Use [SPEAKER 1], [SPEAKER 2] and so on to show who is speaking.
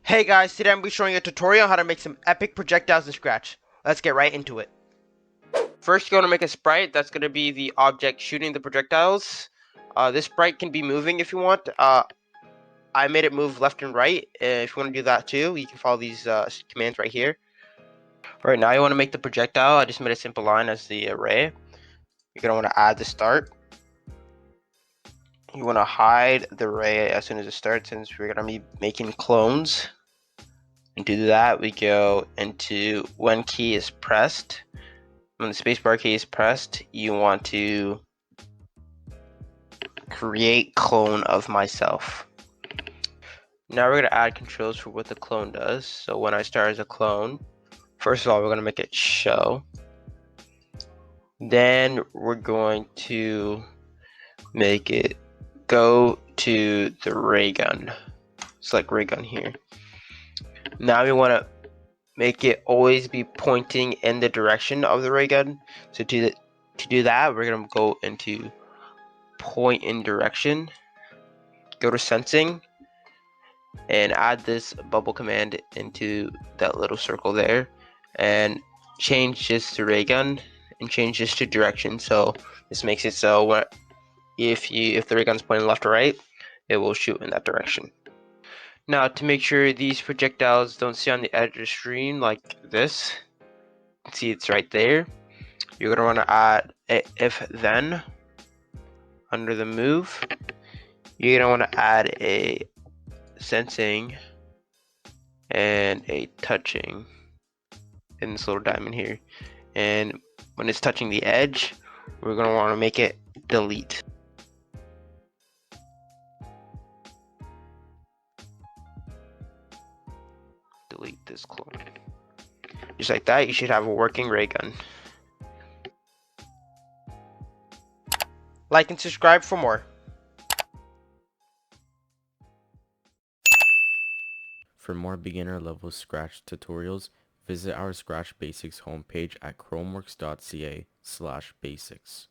[SPEAKER 1] Hey guys, today I'm going to be showing you a tutorial on how to make some epic projectiles in Scratch. Let's get right into it. First, you're going to make a sprite. That's going to be the object shooting the projectiles. This sprite can be moving if you want. I made it move left and right. If you want to do that too, you can follow these commands right here. Right now, you want to make the projectile. I just made a simple line as the array. You're going to want to add the start. You want to hide the array as soon as it starts, since we're going to be making clones. And to do that, we go into when key is pressed. When the spacebar key is pressed, you want to create clone of myself. Now we're going to add controls for what the clone does. So when I start as a clone, first of all, we're going to make it show. Then we're going to make it go to the ray gun. Select ray gun here. Now we want to make it always be pointing in the direction of the ray gun. So to do that, we're going to go into point in direction, go to sensing, and add this bubble command into that little circle there, and change this to ray gun and change this to direction. So this makes it so if the ray gun's pointing left or right, it will shoot in that direction. Now, to make sure these projectiles don't sit on the edge of the screen like this, see it's right there, you're going to want to add a if then under the move. You're going to want to add a sensing and a touching in this little diamond here, and when it's touching the edge, we're going to want to make it delete. Delete this clone. Just like that, you should have a working ray gun. Like and subscribe for more.
[SPEAKER 2] For more beginner level Scratch tutorials, visit our Scratch Basics homepage at chromeworks.ca/basics.